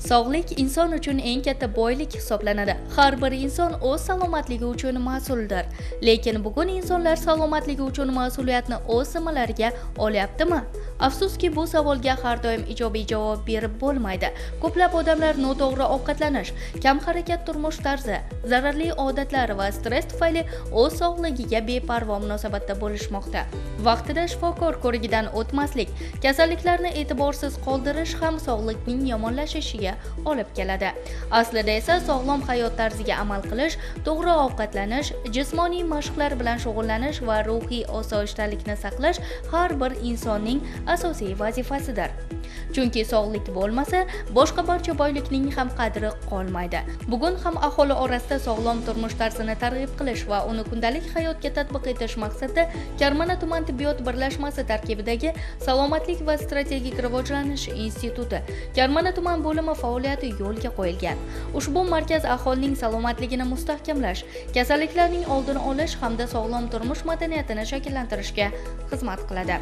Sog'lik inson uchun eng katta boylik hisoblanadi. Har bir inson o'z salomatligi uchun mas'uldir. Lekin bugun insonlar salomatligi uchun mas'uliyatni o'z zimmalariga olyaptimi? Afsuski, bu savolga har doim ijobiy javob berib bo'lmaydi. Ko'plab odamlar noto'g'ri ovqatlanish, kam harakat turmush tarzi, zararli odatlar va stress tufayli o'z sog'ligiga beparvo munosabatda bo'lishmoqda. Vaqtida shifokor ko'rigidan o'tmaslik, kasalliklarni e'tiborsiz qoldirish ham sog'likning yomonlashishiga olib keladi. Aslida esa sog'lom hayot tarziga amal qilish, to'g'ri ovqatlanish, jismoniy mashqlar bilan shug'ullanish va ruhiy osoyishtalikni saqlash har bir insonning asosiy vazifasidir. Chunki sog'lik bo'lmasa, boshqa barcha boylikning ham qadri qolmaydi. Bugun ham aholi orasida sog'lom turmush tarzini targ'ib qilish va uni kundalik hayotga tatbiq etish maqsadida Karmana tuman tibbiyot birlashmasi tarkibidagi Salomatlik va strategik rivojlanish instituti Karmana tuman bo'limi faoliyati yo'lga qo'yilgan. Ushbu markaz aholining salomatligini mustahkamlash, kasalliklarning oldini olish hamda sog'lom turmush madaniyatini shakllantirishga xizmat qiladi.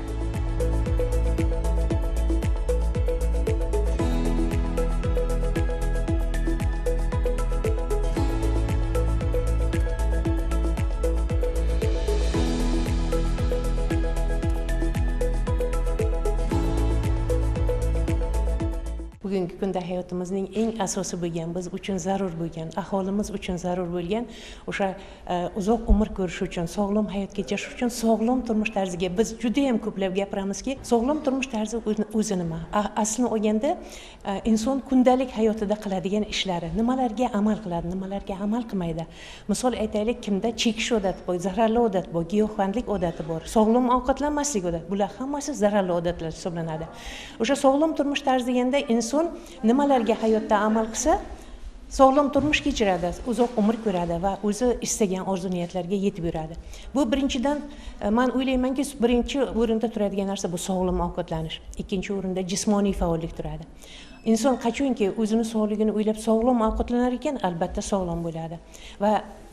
Bugungi kunda hayotimizning eng asosi bo'lgan, biz uchun zarur bo'lgan, aholimiz uchun zarur bo'lgan o'sha uzoq umr ko'rish uchun, sog'lom hayot kechirish uchun sog'lom turmush tarziga biz juda ham ko'plab gapiramizki, sog'lom turmush tarzi o'zi nima? Aslini olganda inson kundalik hayotida qiladigan ishlari, nimalarga amal qiladi, nimalarga amal qilmaydi. Misol aytaylik, kimda chekish odati bor, zararli odat bor, giyohvandlik odati bor, sog'lom ovqatlanmaslik odati. Bular hammasi zararli odatlar hisoblanadi. O'sha sog'lom turmush tarzi deganda inson nimalarga hayotda amal qilsa, sog'lom turmush kechiradi, uzoq umr ko'radi va o'zi istagan orzu-niyatlarga yetib yuradi. Bu birinchidan men o'ylaymanki, birinchi o'rinda turadigan narsa bu sog'lom ovqatlanish. Ikkinchi o'rinda jismoniy faollik turadi. Inson qachonki o'zini sog'ligini o'ylab sog'lom ovqatlanar ekan, albatta sog'lom bo'ladi. Va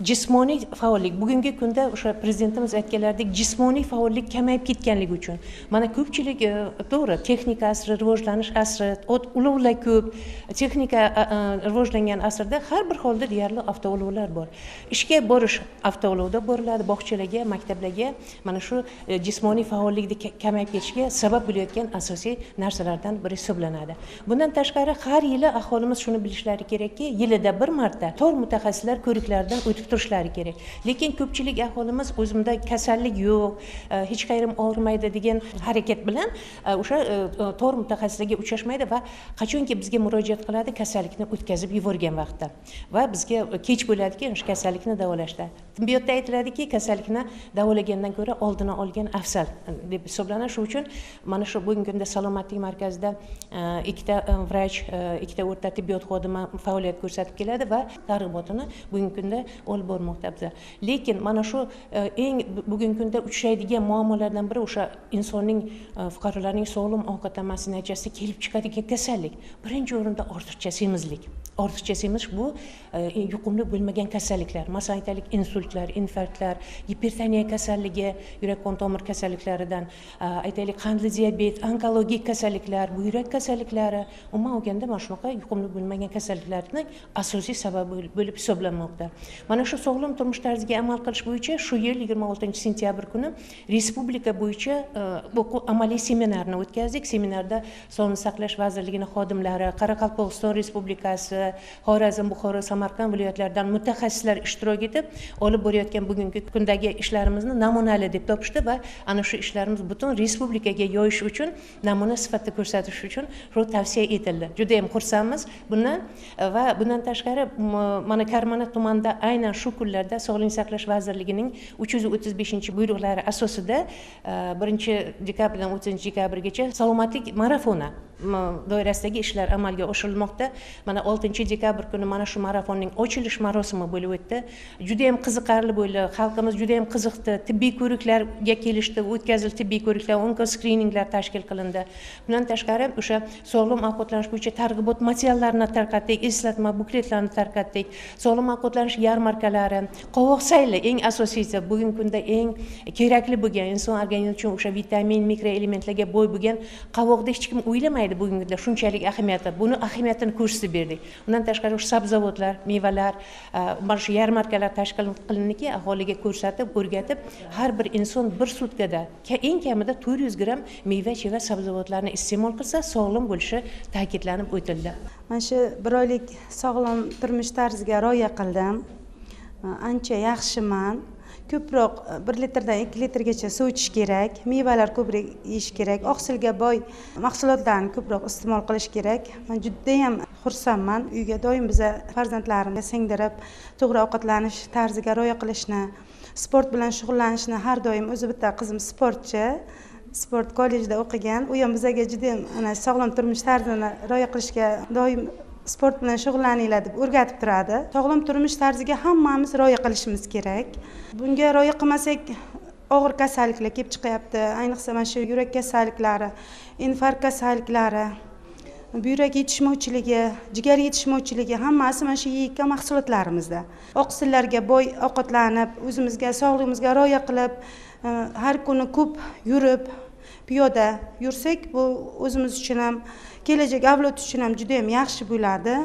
jismoniy faollik bugungi kunda o'sha prezidentimiz aytganlaridek jismoniy faollik kamayib ketganligi uchun mana ko'pchilik to'g'ri texnika asri, rivojlanish asri, ulovlar ko'p, texnika rivojlangan asrda har bir holda deyarli avtoulovlar bor. Ishga borish avtoulovda boriladi, bog'chalarga, maktablarga mana shu jismoniy faollikni kamayib ketishiga sabab bo'layotgan asosiy narsalardan biri hisoblanadi. Bundan tashqari har yili aholimiz shuni bilishlari kerakki, yilida bir marta tor mutaxassislar ko'riklaridan o'tib turishlari kerak. Lekin ko'pchilik aholimiz o'zimda kasallik yo'q, hech qayerim og'rimaydi degan harakat bilan o'sha tor mutaxassislarga uchrashmaydi va qachonki bizga murojaat qiladi, kasallikni o'tkazib yuborgan vaqtda va bizga kech bo'ladiki, o'sha kasallikni davolashda. Tibbiyotda aytiladiki, kasallikni davolagandan ko'ra oldini olgan afzal deb hisoblanadi. Shuning uchun mana shu bugungi kunda salomatlik markazida ikkita vrach, ikkita o'rta tibbiyot xodimi faoliyat ko'rsatib keladi va targ'ibotini bugungi kunda olib bormoqda biza. Lekin mana shu eng bugungi kunda uchraydigan muammolardan biri o'sha insonning, fuqarolarning sog'lom ovqatlanmasi natijasida kelib chiqadigan kasallik. Birinchi o'rinda ortiqcha semizlik. Ortiqcha semiz bu yuqumli bo'lmagan kasalliklar. Masalan, aytaylik, insultlar, infarktlar, gipertoniya kasalligi, yurak-qon tomir kasalliklaridan, aytaylik, qandli diabet, onkologik kasalliklar, buyrak kasalliklari, umuman olganda mana shunaqa yuqumli bo'lmagan kasalliklarning asosiy sababi bo'lib hisoblanmoqda. Mana shu sog'lom turmush tarziga amal qilish bo'yicha shu yil 26-sentyabr kuni respublika bo'yicha amaliy seminarni o'tkazdik. Seminarda Sog'liqni saqlash vazirligining xodimlari, Qoraqalpog'iston Respublikasi, Xorazm, Buxoro, Samarqand viloyatlaridan mutaxassislar ishtirok etib, olib borayotgan bugungi kundagi ishlarimizni namunali deb topishdi va ana shu ishlarimiz butun respublikaga yoyish uchun, namuna sifatida ko'rsatish uchun tavsiya etildi. Juda ham xursandmiz bundan va bundan tashqari mana Karmana tumanida aynan shu kunlarda Sog'liqni saqlash vazirligining 335-buyruqlari asosida 1-dekabrdan 30-dekabrgacha salomatlik marafoni doirasidagi ishlar amalga oshirilmoqda. Mana 6-dekabr kuni mana shu marafonning ochilish marosimi bo'lib o'tdi. Juda ham qiziqarli bo'ldi. Xalqimiz juda ham qiziqdi. Tibbiy ko'riklarga kelishdi, o'tkazildi tibbiy ko'riklar, onkoskrininglar tashkil qilindi. Bundan tashqari o'sha sog'lom ovqatlanish bo'yicha targ'ibot materiallarini tarqatdik, eslatma bukletlarni tarqatdik. Sog'lom ovqatlanish yarmarkalari, qovoq sayli eng asosiysi bugungi kunda eng kerakli bo'lgan inson organizmi uchun o'sha vitamin, mikroelementlarga boy bo'lgan qovoqda hech kim o'ylamaydi. edi bugungi kunda shunchalik ahamiyati, buni ahamiyatini ko'rsatib berdik. Undan tashqari sabzavotlar, mevalar, mana shu yarmarkalar tashkil qilindiki, aholiga ko'rsatib, o'rgatib, har bir inson bir sutkada eng kamida 400 gramm meva-cheva sabzavotlarni iste'mol qilsa, sog'lom bo'lishi ta'kidlanib o'tildi. Mana shu 1 oylik sog'lom turmush tarziga rioya qildim. Ancha yaxshiman. Ko'proq 1 litrdan 2 litrgacha suv ichish kerak, mevalar ko'proq yeyish kerak, oqsilga boy mahsulotlarni ko'proq iste'mol qilish kerak. Men juda ham xursandman. Uyga doim biza farzandlarimga singdirib, to'g'ri ovqatlanish tarziga rioya qilishni, sport bilan shug'ullanishni har doim, o'zi bitta qizim sportchi, sport kollejida o'qigan. U ham bizaga juda ham ana sog'lom turmush tarzini rioya qilishga doim sport bilan shug'ullaninglar deb o'rgatib turadi. Sog'lom turmush tarziga hammamiz rioya qilishimiz kerak. Bunga rioya qilmasak og'ir kasalliklar kelib chiqyapti. Ayniqsa mana shu yurak kasalliklari, infarkt kasalliklari, buyrak yetishmovchiligi, jigar yetishmovchiligi hammasi mana shu yeyilgan mahsulotlarimizda. Oqsillarga boy ovqatlanib, o'zimizga, sog'lig'imizga rioya qilib, har kuni ko'p yurib, piyoda yursak, bu o'zimiz uchun ham, kelajak avlod uchun ham juda ham yaxshi bo'ladi.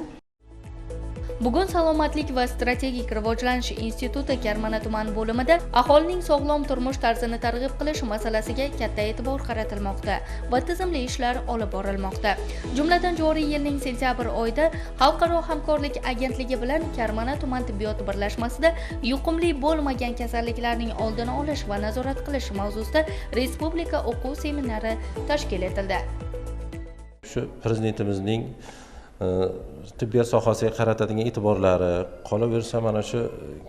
Bugun Salomatlik va strategik rivojlanish instituti Karmana tuman bo'limida aholining sog'lom turmush tarzini targ'ib qilish masalasiga katta e'tibor qaratilmoqda va tizimli ishlar olib borilmoqda. Jumladan joriy yilning sentyabr oyida Xalqaro hamkorlik agentligi bilan Karmana tuman tibbiyot birlashmasida yuqumli bo'lmagan kasalliklarning oldini olish va nazorat qilish mavzusida respublika o'quv seminari tashkil etildi. Shu prezidentimizning tibbiyot sohasiga qaratadigan e'tiborlari, qolaversa mana shu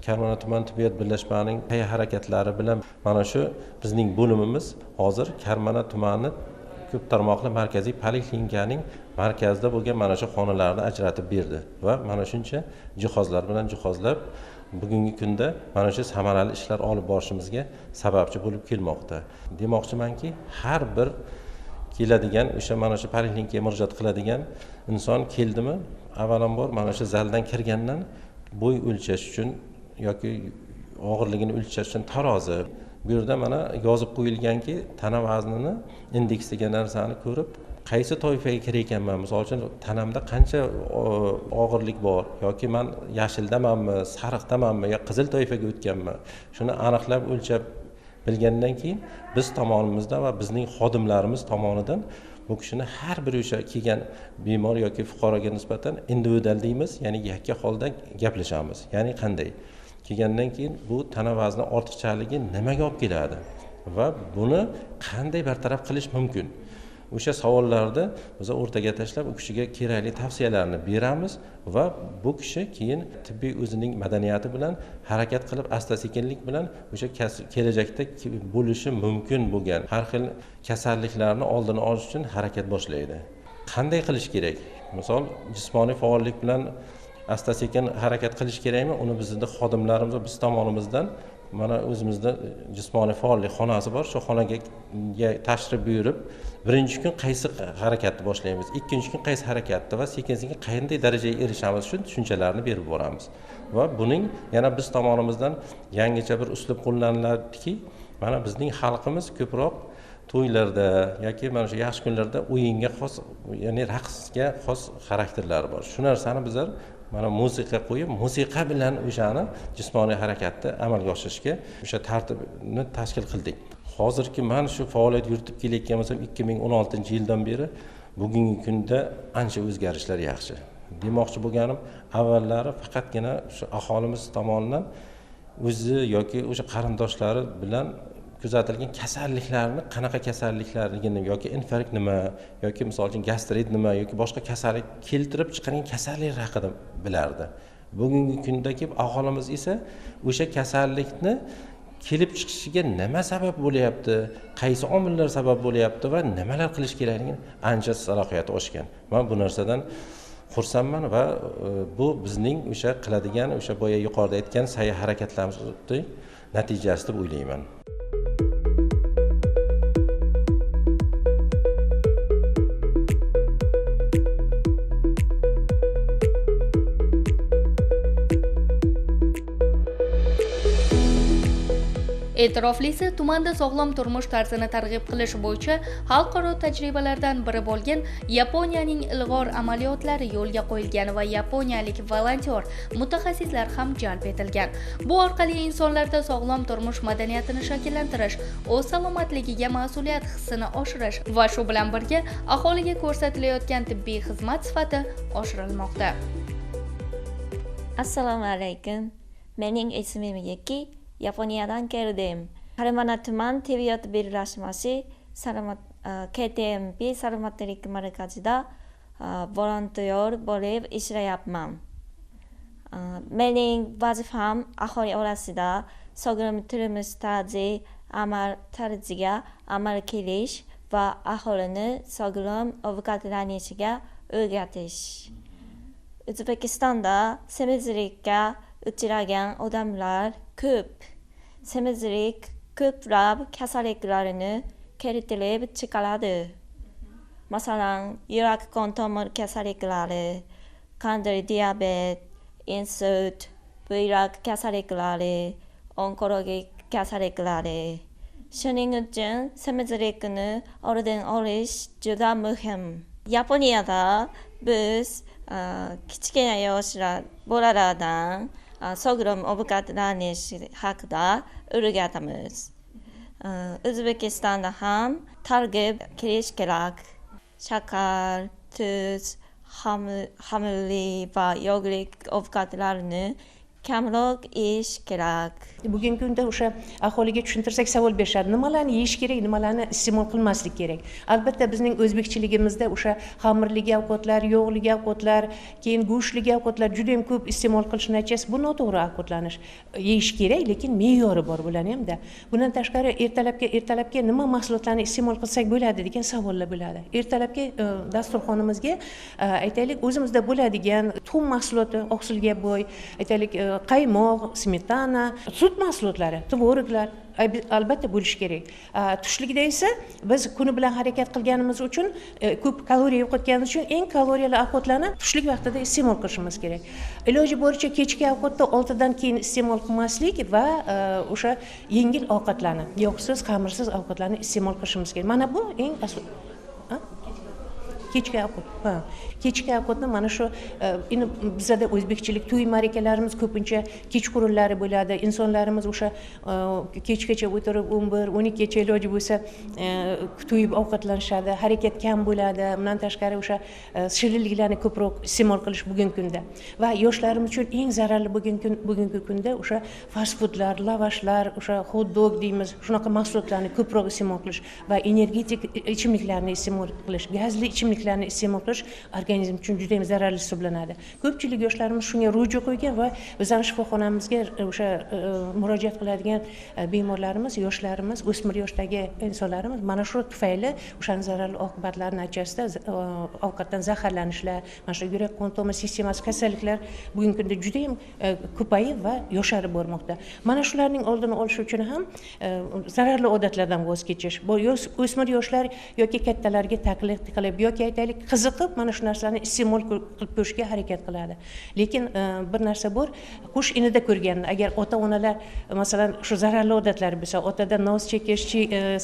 Karmana tuman tibbiyot birlashmasining harakatlari bilan mana shu bizning bo'limimiz hozir Karmana tumani ko'p tarmoqli markaziy poliklinikaning markazida bo'lgan mana shu xonalarni ajratib berdi va mana shuncha jihozlar bilan jihozlab bugungi kunda mana shu samarali ishlar olib borishimizga sababchi bo'lib kelmoqda. Demoqchimanki, har bir keladigan o'sha mana shu poliklinikaga murojaat qiladigan inson keldimi, avvalambor mana shu zaldan kirgandan bo'y o'lchash uchun yoki og'irligini o'lchash uchun tarozi, bu yerda mana yozib qo'yilganki, tana vaznini indeks degan narsani ko'rib, qaysi toifaga kirayotganman, misol uchun tanamda qancha og'irlik bor yoki men yashildamanmi, sariqdamanmi yo qizil toifaga o'tganman, shuni aniqlab o'lchab bilgandan keyin biz tomonimizdan va bizning xodimlarimiz tomonidan bu kishini har bir o'sha kelgan bemor yoki fuqaroga nisbatan individual deymiz, ya'ni yakka holda gaplashamiz. Ya'ni qanday? Kelgandan keyin bu tana vazni ortiqchaligi nimaga olib keladi va buni qanday bartaraf qilish mumkin? O'sha savollarda biz o'rtaga tashlab, u kishiga kerakli tavsiyalarni beramiz va bu kishi keyin tibbiy o'zining madaniyati bilan harakat qilib, asta-sekinlik bilan o'sha kelajakda bo'lishi mumkin bo'lgan har xil kasalliklarni oldini olish uchun harakat boshlaydi. Qanday qilish kerak? Misol, jismoniy faollik bilan asta-sekin harakat qilish kerakmi? Uni bizning xodimlarimiz va biz tomonimizdan mana o'zimizda jismoniy faollik xonasi bor. Shu xonaga tashrif buyurib, birinchi kun qaysi harakatni boshlaymiz, ikkinchi kun qaysi harakatni va sekin-sekin qanday darajaga erishamiz shu tushunchalarni berib boramiz. Va buning yana biz tomonimizdan yangicha bir uslub qo'llaniladiki, mana bizning xalqimiz ko'proq to'ylarda yoki mana shu yaxshi kunlarda o'yinga xos, ya'ni raqsga xos xarakterlari bor. Shu narsani bizlar mana musiqa qo'yib, musiqa bilan o'shani jismoniy harakatni amalga oshirishga o'sha tartibni tashkil qildik. Hozirgi mana shu faoliyat yuritib kelayotgan bo'lsam 2016-yildan beri bugungi kunda ancha o'zgarishlar yaxshi. Demoqchi bo'lganim, avvallari faqatgina shu aholimiz tomonidan o'zi yoki o'sha qarindoshlari bilan kuzatilgan kasalliklarni, qanaqa kasalliklarligini yoki infarkt nima yoki misol uchun gastrit nima yoki boshqa kasallik keltirib chiqargan kasalliklar haqida bilardi. Bugungi kundagi aholimiz esa o'sha kasallikni kelib chiqishiga nima sabab bo'lyapti, qaysi omillar sabab bo'lyapti va nimalar qilish kerakligini ancha salohiyati oshgan. Men bu narsadan xursandman va bu bizning o'sha qiladigan, o'sha boya yuqorida aytgan sa'y harakatlarimizning natijasi deb o'ylayman. E'tiroflisi, tumanda sog'lom turmush tarzini targ'ib qilish bo'yicha xalqaro tajribalardan biri bo'lgan Yaponiyaning ilg'or amaliyotlari yo'lga qo'yilgan va yaponiyalik volontyor mutaxassislar ham jalb etilgan. Bu orqali insonlarda sog'lom turmush madaniyatini shakllantirish, o'z salomatligiga mas'uliyat hissini oshirish va shu bilan birga aholiga ko'rsatilayotgan tibbiy xizmat sifati oshirilmoqda. Assalomu alaykum. Mening ismim Yeki, Yaponiyadan keldim. Harimana tuman tibbiyot birlashmasi KTMP salomatlik markazida volontyor bo'lib ishlayapman. Mening vazifam aholi orasida sog'lom turmush tarzi amal tarziga amal qilish va aholini sog'lom ovqatlanishga o'rgatish. O'zbekistonda semizlikka uchragan odamlar ko'p. Semizlik ko'plab kasalliklarni keltirib chiqaradi. Masalan, yurak qon tomir kasalliklari, qandli diabet, insult, buyrak kasalliklari, onkologik kasalliklari. Shuning uchun semizlikni oldin olish juda muhim. Yaponiyada biz kichkina yoshlar bolalardan sog'lom ovqatlanish haqida o'rgatamiz. O'zbekistonda ham targ'ib qilish kerak. Shakar, tuz, xamirli va yog'li ovqatlarni kamroq yeyish kerak. Bugungi kunda o'sha aholiga tushuntirsak savol berishadi. Nimalarni yeyish kerak, nimalarni iste'mol qilmaslik kerak. Albatta bizning o'zbekchiligimizda o'sha xamirli ovqatlar, yog'li ovqatlar, keyin go'shtli ovqatlar juda ham ko'p iste'mol qilishni aytasiz. Bu noto'g'ri ovqatlanish. Yeyish kerak, lekin me'yori bor bo'ladi hamda. Bundan tashqari ertalabga nima mahsulotlarni iste'mol qilsak bo'ladi degan savollar bo'ladi. Ertalabga dasturxonimizga aytaylik o'zimizda bo'ladigan tuxum mahsuloti, oqsilga boy, aytaylik qaymoq, smetana, sut mahsulotlari, tvoroglar albatta bo'lishi kerak. Tushlikda esa biz kuni bilan harakat qilganimiz uchun ko'p kaloriya yo'qotganimiz uchun eng kaloriyali ovqatlarni tushlik vaqtida iste'mol qilishimiz kerak. Iloji boricha kechki ovqatda 6 dan keyin iste'mol qilmaslik va o'sha yengil ovqatlarni, yog'siz, xamirsiz ovqatlarni iste'mol qilishimiz kerak. Mana bu eng asosiy. Kechki ovqat. Kechki ovqatni mana shu bizda o'zbekchilik to'y ma'rakalarimiz ko'pincha kechqurunlari bo'ladi. Insonlarimiz o'sha kechgacha o'tirib 11-12 gacha iloji bo'lsa to'yib ovqatlanishadi. Harakat kam bo'ladi. Bundan tashqari o'sha shirinliklarni ko'proq iste'mol qilish bugungi kunda va yoshlarimiz uchun eng zararli bugungi kunda o'sha fast foodlar, lavashlar, o'sha hot dog deymiz, shunaqa mahsulotlarni ko'proq iste'mol qilish va energetik ichimliklarni iste'mol qilish, gazli ichimliklarni iste'mol qilish organizm uchun juda ham zararli hisoblanadi. Ko'pchilik yoshlarimiz shunga ro'ja qo'ygan va bizning shifoxonamizga o'sha murojaat qiladigan bemorlarimiz, yoshlarimiz, o'smir yoshdagi insonlarimiz mana shu tufayli o'shaning zararli oqibatlari natijasida ovqatdan zaharlanishlar, mana shu yurak qon tomir sistemasi kasalliklar bugungi kunda juda ham ko'payib va yosharib bormoqda. Mana shularning oldini olish uchun ham zararli odatlardan voz kechish, bu o'smir yoshlar yoki kattalarga taqlid qilib yoki aytaylik qiziqib mana shu narsalarni iste'mol qilib ko'rishga harakat qiladi. Lekin bir narsa bor, qush inida ko'rgan. Agar ota-onalar masalan shu zararli odatlari bo'lsa, otadan noz chekish,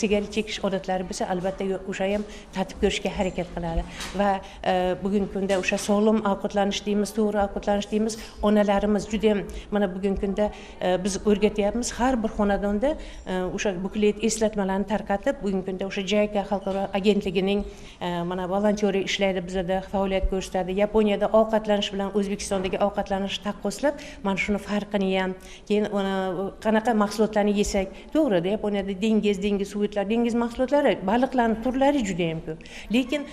sigaret chekish odatlari bo'lsa, albatta o'sha ham tatib ko'rishga harakat qiladi. Va bugungi kunda o'sha sog'lom ovqatlanish deymiz, to'g'ri ovqatlanish deymiz, onalarimiz juda ham mana bugungi kunda biz o'rgatyapmiz. Har bir xonadonda o'sha buklet eslatmalarni tarqatib, bugungi kunda o'sha JICA xalqaro agentligining mana volontyori ishlaydi, bizda faoliyat ko'rsatadi. Yaponiyada ovqatlanish bilan O'zbekistondagi ovqatlanish taqqoslab, mana shuni farqini ham, keyin qanaqa mahsulotlarni yesak, to'g'ri-da, Yaponiyada dengiz suvitlar, dengiz mahsulotlari, baliqlarning turlari juda ham ko'p. Lekin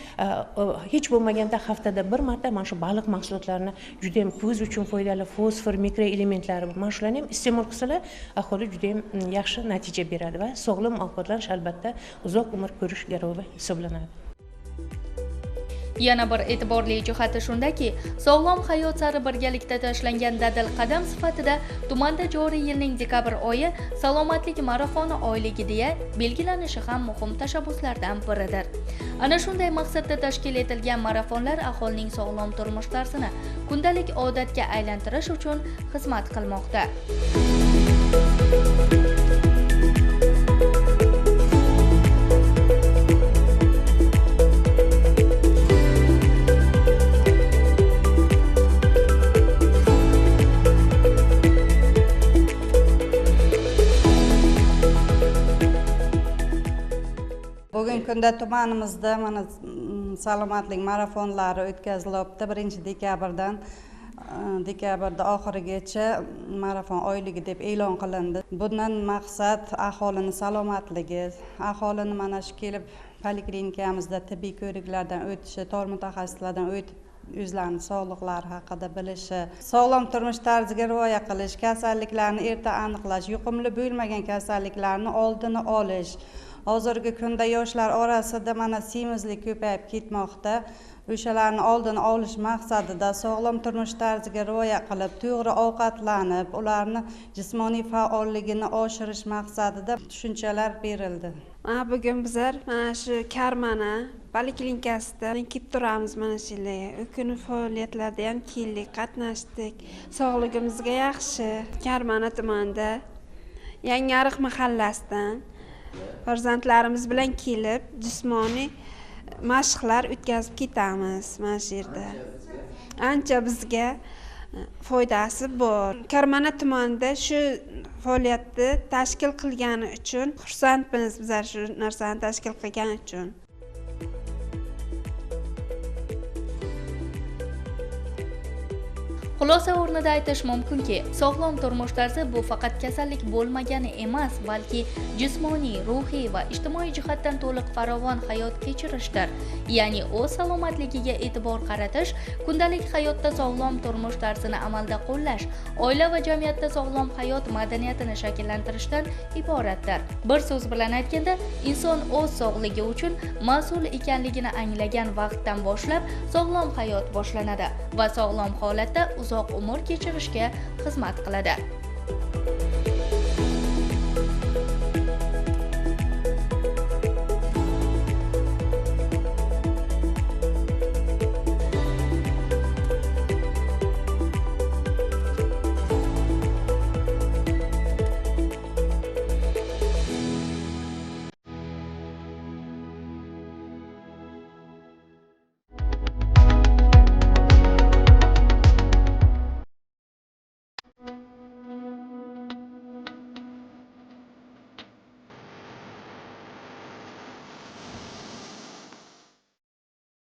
hech bo'lmaganda haftada bir marta mana shu baliq mahsulotlarini juda ham ko'z uchun foydali fosfor, mikroelementlari bor. Mana shularni ham iste'mol qilsalar, aholi juda ham yaxshi natija beradi va sog'lom ovqatlanish albatta uzoq umr ko'rish garovi hisoblanadi. Yana bir e'tiborli jihati shundaki, sog'lom hayot sari birgalikda tashlangan dadil qadam sifatida tumanda joriy yilning dekabr oyi salomatlik marafoni oyligi deya belgilanishi ham muhim tashabbuslardan biridir. Ana shunday maqsadda tashkil etilgan marafonlar aholining sog'lom turmush tarzini kundalik odatga aylantirish uchun xizmat qilmoqda. Bugungi kunda tumanimizda mana salomatlik marafonlari o'tkazilyapti. 1-dekabrdan dekabrda oxirigacha marafon oyligi deb e'lon qilindi. Bundan maqsad aholini salomatligi, aholini mana shu kelib poliklinikamizda tibbiy ko'riklardan o'tishi, tor mutaxassislardan o'tib o'zlarini sog'liqlari haqida bilishi, sog'lom turmush tarziga rioya qilish, kasalliklarni erta aniqlash, yuqumli bo'lmagan kasalliklarni oldini olish. Hozirgi kunda yoshlar orasida mana semizlik ko'payib ketmoqda. O'shalarni oldini olish maqsadida sog'lom turmush tarziga rioya qilib, to'g'ri ovqatlanib, ularni jismoniy faolligini oshirish maqsadida tushunchalar berildi. Bugun bizlar mana shu Karmana poliklinikasida kelib turamiz mana shu yerga. Kuni faoliyatlarda ham keldik, qatnashdik. Sog'ligimizga yaxshi. Karmana tumanida Yangiariq mahallasidan farzandlarimiz bilan kelib, jismoniy mashqlar o'tkazib ketamiz mana shu yerda. Ancha bizga foydasi bor. Karmana tumanida shu faoliyatni tashkil qilgani uchun xursandmiz bizlar shu narsani tashkil qilgani uchun. Xulosa o'rnida aytish mumkinki, sog'lom turmush tarzi bu faqat kasallik bo'lmagani emas, balki jismoniy, ruhiy va ijtimoiy jihatdan to'liq farovon hayot kechirishdir. Ya'ni o'z salomatligiga e'tibor qaratish, kundalik hayotda sog'lom turmush tarzini amalda qo'llash, oila va jamiyatda sog'lom hayot madaniyatini shakllantirishdan iboratdir. Bir so'z bilan aytganda, inson o'z sog'ligi uchun mas'ul ekanligini anglagan vaqtdan boshlab sog'lom hayot boshlanadi va sog'lom holatda uzoq umr kechirishga xizmat qiladi.